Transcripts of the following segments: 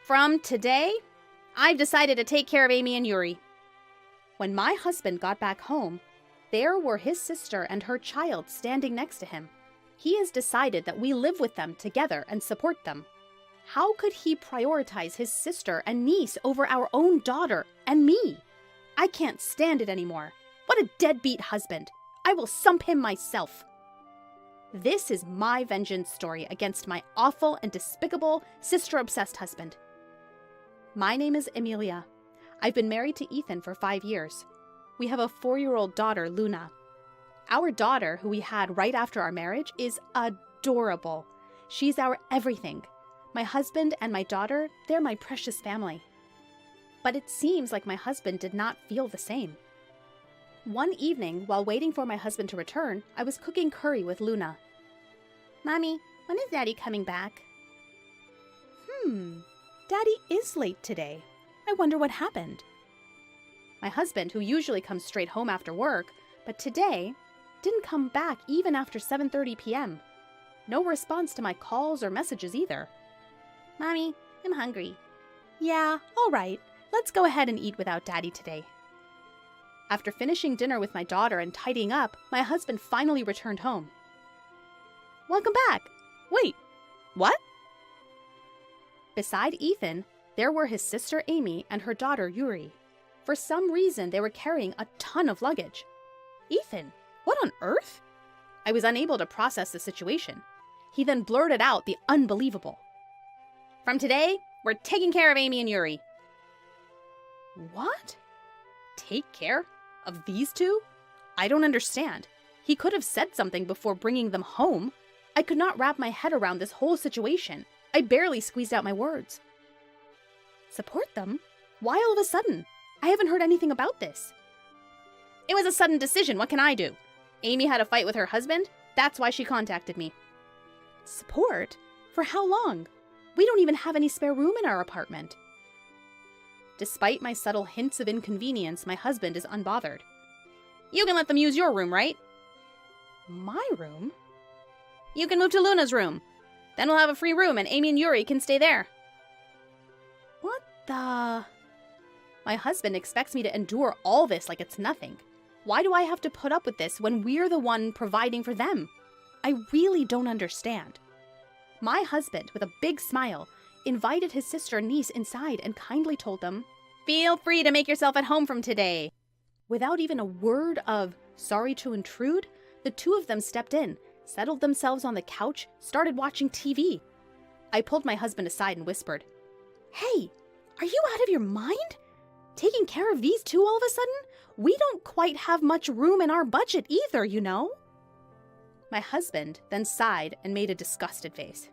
From today, I've decided to take care of Amy and Yuri. When my husband got back home, there were his sister and her child standing next to him. He has decided that we live with them together and support them. How could he prioritize his sister and niece over our own daughter and me? I can't stand it anymore. What a deadbeat husband. I will sump him myself. This is my vengeance story against my awful and despicable sister-obsessed husband. My name is Emilia. I've been married to Ethan for 5 years. We have a 4-year-old daughter, Luna. Our daughter, who we had right after our marriage, is adorable. She's our everything. My husband and my daughter, they're my precious family. But it seems like my husband did not feel the same. One evening, while waiting for my husband to return, I was cooking curry with Luna. "Mommy, when is Daddy coming back?" Daddy is late today. I wonder what happened. My husband, who usually comes straight home after work, but today didn't come back even after 7:30 p.m. No response to my calls or messages either. "Mommy, I'm hungry." "Yeah, all right. Let's go ahead and eat without Daddy today." After finishing dinner with my daughter and tidying up, my husband finally returned home. "Welcome back. Wait, what?" Beside Ethan, there were his sister Amy and her daughter Yuri. For some reason, they were carrying a ton of luggage. "Ethan, what on earth?" I was unable to process the situation. He then blurted out the unbelievable. "From today, we're taking care of Amy and Yuri." What? Take care of these two? I don't understand. He could have said something before bringing them home. I could not wrap my head around this whole situation. I barely squeezed out my words. Support them? Why all of a sudden? I haven't heard anything about this. It was a sudden decision. What can I do? Amy had a fight with her husband. That's why she contacted me. Support? For how long? We don't even have any spare room in our apartment. Despite my subtle hints of inconvenience, my husband is unbothered. You can let them use your room, right? My room? You can move to Luna's room. Then we'll have a free room and Amy and Yuri can stay there. What the... My husband expects me to endure all this like it's nothing. Why do I have to put up with this when we're the one providing for them? I really don't understand. My husband, with a big smile, invited his sister and niece inside and kindly told them, "Feel free to make yourself at home from today." Without even a word of "sorry to intrude," the two of them stepped in, settled themselves on the couch, started watching TV. I pulled my husband aside and whispered, "Hey, are you out of your mind? Taking care of these two all of a sudden? We don't quite have much room in our budget either, you know." My husband then sighed and made a disgusted face.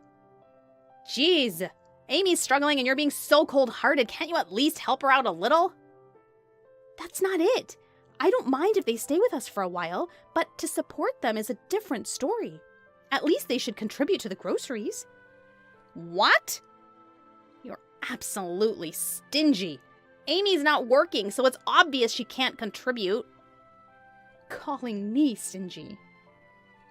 "Jeez, Amy's struggling and you're being so cold-hearted. Can't you at least help her out a little?" That's not it. I don't mind if they stay with us for a while, but to support them is a different story. At least they should contribute to the groceries. What? You're absolutely stingy. Amy's not working, so it's obvious she can't contribute. Calling me stingy.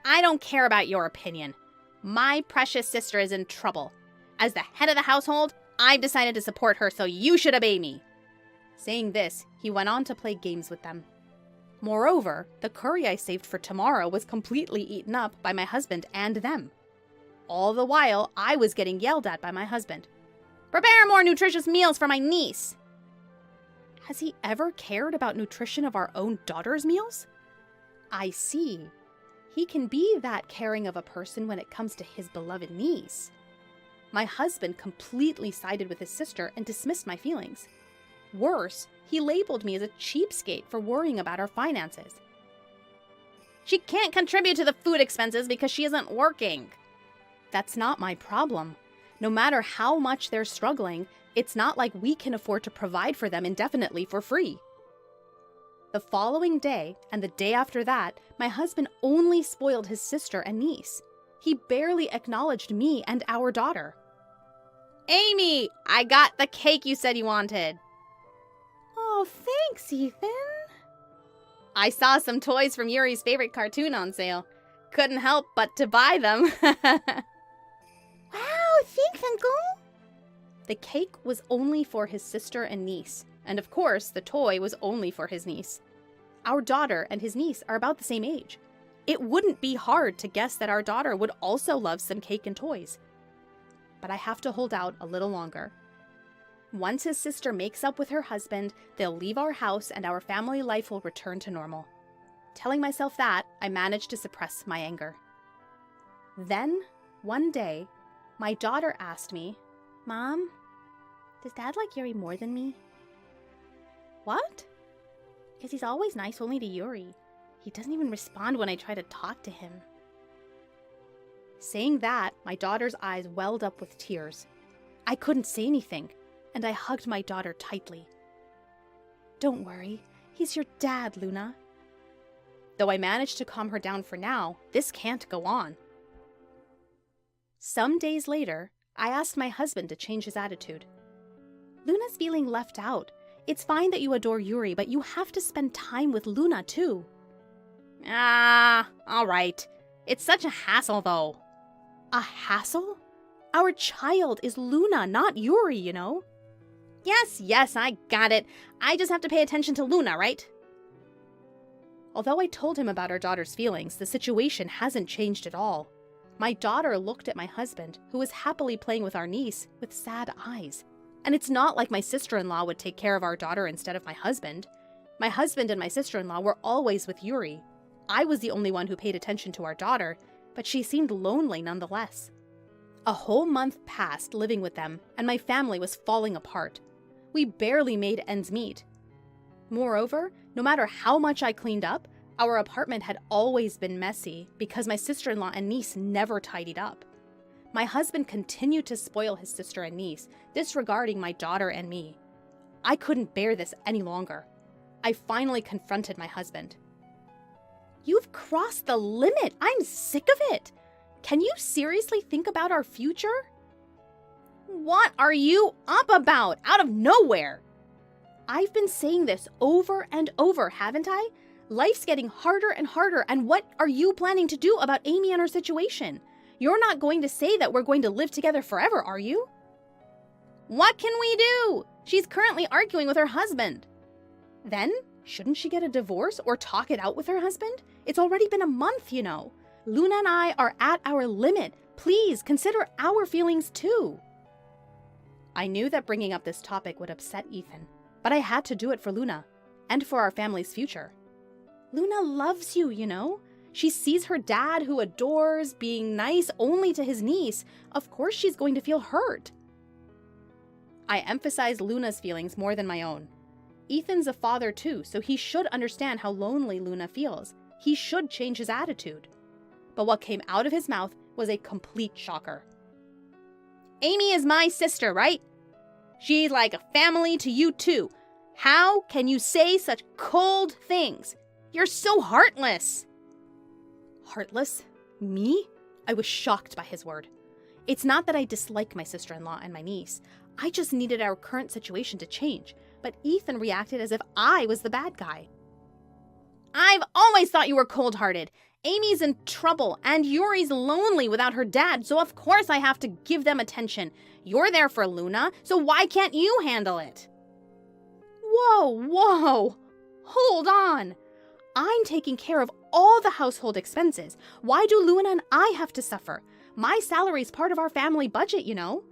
I don't care about your opinion. My precious sister is in trouble. As the head of the household, I've decided to support her, so you should obey me. Saying this, he went on to play games with them. Moreover, the curry I saved for tomorrow was completely eaten up by my husband and them. All the while, I was getting yelled at by my husband. "Prepare more nutritious meals for my niece." Has he ever cared about nutrition of our own daughter's meals? I see. He can be that caring of a person when it comes to his beloved niece. My husband completely sided with his sister and dismissed my feelings. Worse, he labeled me as a cheapskate for worrying about our finances. She can't contribute to the food expenses because she isn't working. That's not my problem. No matter how much they're struggling, it's not like we can afford to provide for them indefinitely for free. The following day, and the day after that, my husband only spoiled his sister and niece. He barely acknowledged me and our daughter. "Amy, I got the cake you said you wanted." "Oh, thanks, Ethan." "I saw some toys from Yuri's favorite cartoon on sale. Couldn't help but to buy them." "Wow, thanks, Uncle." The cake was only for his sister and niece, and of course, the toy was only for his niece. Our daughter and his niece are about the same age. It wouldn't be hard to guess that our daughter would also love some cake and toys. But I have to hold out a little longer. Once his sister makes up with her husband, they'll leave our house and our family life will return to normal. Telling myself that, I managed to suppress my anger. Then, one day, my daughter asked me, "Mom, does Dad like Yuri more than me?" "What?" "Because he's always nice only to Yuri. He doesn't even respond when I try to talk to him." Saying that, my daughter's eyes welled up with tears. I couldn't say anything, and I hugged my daughter tightly. "Don't worry, he's your dad, Luna." Though I managed to calm her down for now, this can't go on. Some days later, I asked my husband to change his attitude. "Luna's feeling left out. It's fine that you adore Yuri, but you have to spend time with Luna too." All right. It's such a hassle, though." "A hassle? Our child is Luna, not Yuri, you know." Yes, I got it. I just have to pay attention to Luna, right?" Although I told him about our daughter's feelings, the situation hasn't changed at all. My daughter looked at my husband, who was happily playing with our niece, with sad eyes. And it's not like my sister-in-law would take care of our daughter instead of my husband. My husband and my sister-in-law were always with Yuri. I was the only one who paid attention to our daughter, but she seemed lonely nonetheless. A whole month passed living with them, and my family was falling apart. We barely made ends meet. Moreover, no matter how much I cleaned up, our apartment had always been messy because my sister-in-law and niece never tidied up. My husband continued to spoil his sister and niece, disregarding my daughter and me. I couldn't bear this any longer. I finally confronted my husband. "You've crossed the limit. I'm sick of it. Can you seriously think about our future?" "What are you up about? Out of nowhere?" "I've been saying this over and over, haven't I? Life's getting harder and harder, and what are you planning to do about Amy and her situation? You're not going to say that we're going to live together forever, are you?" "What can we do? She's currently arguing with her husband." "Then, shouldn't she get a divorce or talk it out with her husband? It's already been a month, you know. Luna and I are at our limit. Please consider our feelings too." I knew that bringing up this topic would upset Ethan, but I had to do it for Luna and for our family's future. Luna loves you, you know. She sees her dad, who adores being nice only to his niece. Of course she's going to feel hurt. I emphasized Luna's feelings more than my own. Ethan's a father too, so he should understand how lonely Luna feels. He should change his attitude. But what came out of his mouth was a complete shocker. "Amy is my sister, right? She's like a family to you too. How can you say such cold things? You're so heartless." Heartless? Me? I was shocked by his word. It's not that I dislike my sister-in-law and my niece. I just needed our current situation to change, but Ethan reacted as if I was the bad guy. "I've always thought you were cold-hearted. Amy's in trouble, and Yuri's lonely without her dad, so of course I have to give them attention. You're there for Luna, so why can't you handle it?" Whoa! Hold on! I'm taking care of all the household expenses. Why do Luna and I have to suffer? My salary's part of our family budget, you know.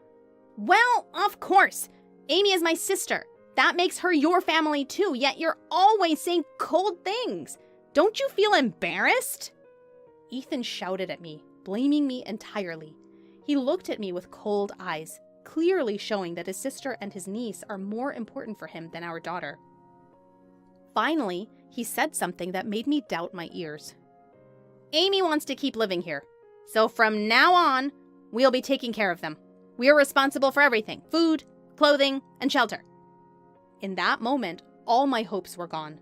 Well, of course. Amy is my sister. That makes her your family too, yet you're always saying cold things. Don't you feel embarrassed? Ethan shouted at me, blaming me entirely. He looked at me with cold eyes, clearly showing that his sister and his niece are more important for him than our daughter. Finally, he said something that made me doubt my ears. "Amy wants to keep living here, so from now on, we'll be taking care of them. We're responsible for everything: food, clothing, and shelter." In that moment, all my hopes were gone.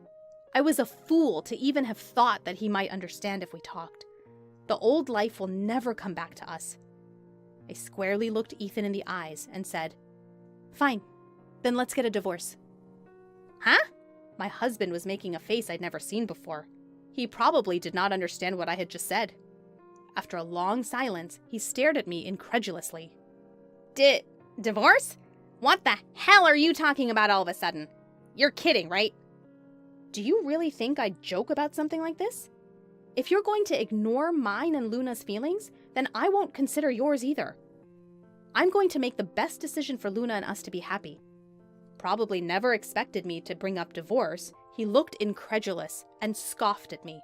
I was a fool to even have thought that he might understand if we talked. The old life will never come back to us. I squarely looked Ethan in the eyes and said, "Fine, then let's get a divorce." "Huh?" My husband was making a face I'd never seen before. He probably did not understand what I had just said. After a long silence, he stared at me incredulously. Divorce? What the hell are you talking about all of a sudden? You're kidding, right? Do you really think I'd joke about something like this? If you're going to ignore mine and Luna's feelings, then I won't consider yours either. I'm going to make the best decision for Luna and us to be happy. Probably never expected me to bring up divorce. He looked incredulous and scoffed at me.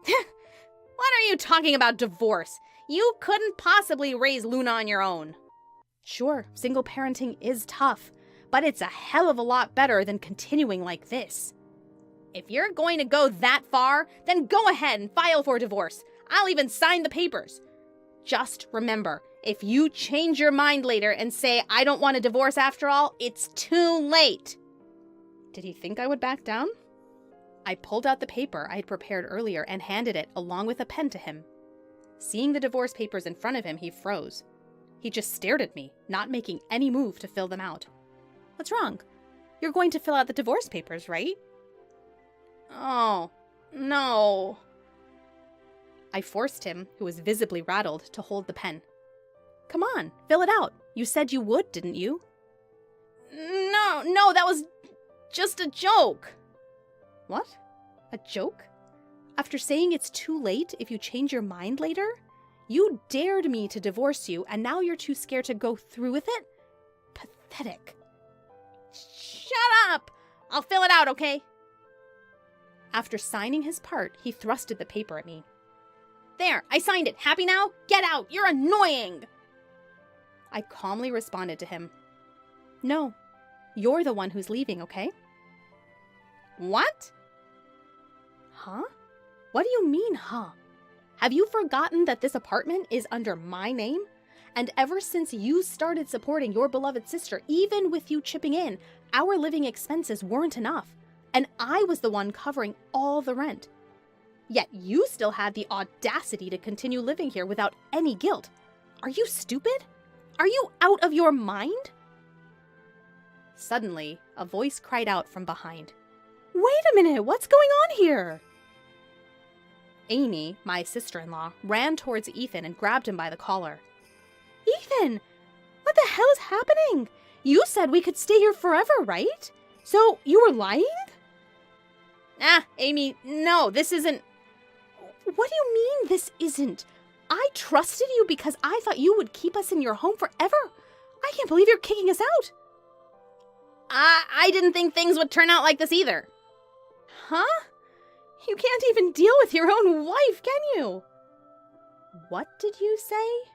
What are you talking about divorce? You couldn't possibly raise Luna on your own. Sure, single parenting is tough, but it's a hell of a lot better than continuing like this. If you're going to go that far, then go ahead and file for divorce. I'll even sign the papers. Just remember, if you change your mind later and say, I don't want a divorce after all, it's too late. Did he think I would back down? I pulled out the paper I had prepared earlier and handed it along with a pen to him. Seeing the divorce papers in front of him, he froze. He just stared at me, not making any move to fill them out. What's wrong? You're going to fill out the divorce papers, right? Oh, no. I forced him, who was visibly rattled, to hold the pen. Come on, fill it out. You said you would, didn't you? No, that was just a joke. What? A joke? After saying it's too late if you change your mind later? You dared me to divorce you, and now you're too scared to go through with it? Pathetic. Shut up! I'll fill it out, okay? After signing his part, he thrusted the paper at me. There, I signed it. Happy now? Get out! You're annoying! I calmly responded to him. No, you're the one who's leaving, okay? What? Huh? What do you mean, huh? Have you forgotten that this apartment is under my name? And ever since you started supporting your beloved sister, even with you chipping in, our living expenses weren't enough. And I was the one covering all the rent. Yet you still had the audacity to continue living here without any guilt. Are you stupid? Are you out of your mind? Suddenly, a voice cried out from behind. Wait a minute, what's going on here? Amy, my sister-in-law, ran towards Ethan and grabbed him by the collar. Ethan, what the hell is happening? You said we could stay here forever, right? So you were lying? Amy, no, this isn't... What do you mean this isn't? I trusted you because I thought you would keep us in your home forever. I can't believe you're kicking us out. I didn't think things would turn out like this either. Huh? You can't even deal with your own wife, can you? What did you say?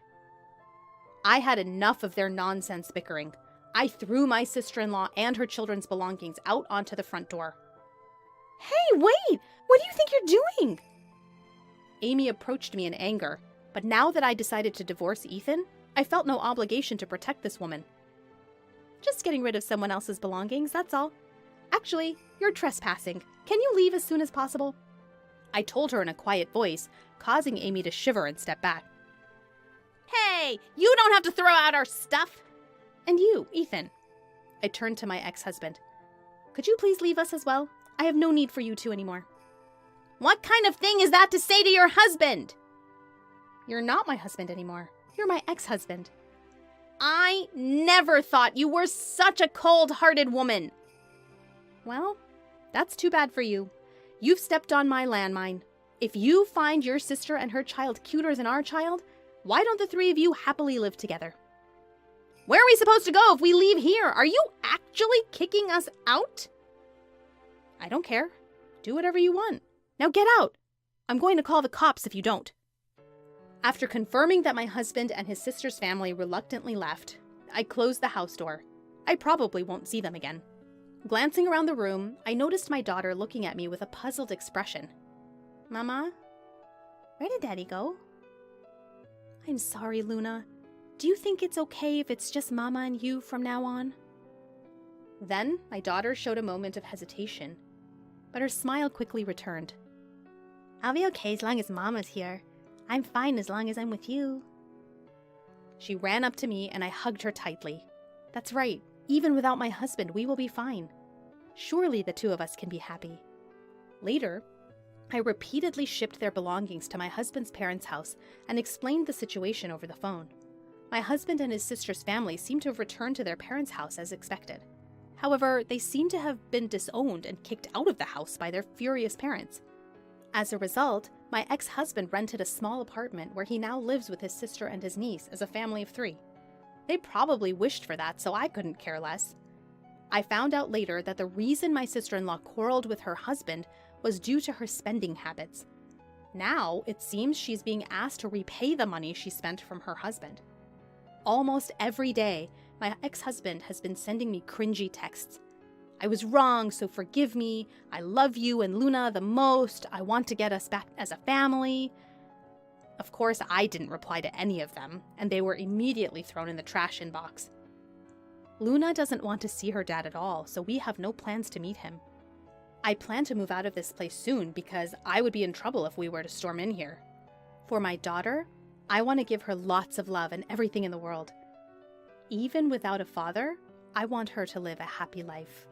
I had enough of their nonsense bickering. I threw my sister-in-law and her children's belongings out onto the front door. Hey, wait! What do you think you're doing? Amy approached me in anger, but now that I decided to divorce Ethan, I felt no obligation to protect this woman. Just getting rid of someone else's belongings, that's all. Actually, you're trespassing. Can you leave as soon as possible? I told her in a quiet voice, causing Amy to shiver and step back. Hey, you don't have to throw out our stuff! And you, Ethan. I turned to my ex-husband. Could you please leave us as well? I have no need for you two anymore. What kind of thing is that to say to your husband? You're not my husband anymore. You're my ex-husband. I never thought you were such a cold-hearted woman. Well, that's too bad for you. You've stepped on my landmine. If you find your sister and her child cuter than our child, why don't the three of you happily live together? Where are we supposed to go if we leave here? Are you actually kicking us out? I don't care. Do whatever you want. Now get out. I'm going to call the cops if you don't. After confirming that my husband and his sister's family reluctantly left, I closed the house door. I probably won't see them again. Glancing around the room, I noticed my daughter looking at me with a puzzled expression. Mama? Where did Daddy go? I'm sorry, Luna. Do you think it's okay if it's just Mama and you from now on? Then, my daughter showed a moment of hesitation, but her smile quickly returned. I'll be okay as long as Mama's here. I'm fine as long as I'm with you. She ran up to me and I hugged her tightly. That's right. Even without my husband, we will be fine. Surely the two of us can be happy. Later, I repeatedly shipped their belongings to my husband's parents' house and explained the situation over the phone. My husband and his sister's family seem to have returned to their parents' house as expected. However, they seem to have been disowned and kicked out of the house by their furious parents. As a result, my ex-husband rented a small apartment where he now lives with his sister and his niece as a family of 3. They probably wished for that, so I couldn't care less. I found out later that the reason my sister-in-law quarreled with her husband was due to her spending habits. Now, it seems she's being asked to repay the money she spent from her husband. Almost every day, my ex-husband has been sending me cringy texts. I was wrong, so forgive me. I love you and Luna the most. I want to get us back as a family. Of course, I didn't reply to any of them, and they were immediately thrown in the trash inbox. Luna doesn't want to see her dad at all, so we have no plans to meet him. I plan to move out of this place soon because I would be in trouble if we were to storm in here. For my daughter, I want to give her lots of love and everything in the world. Even without a father, I want her to live a happy life.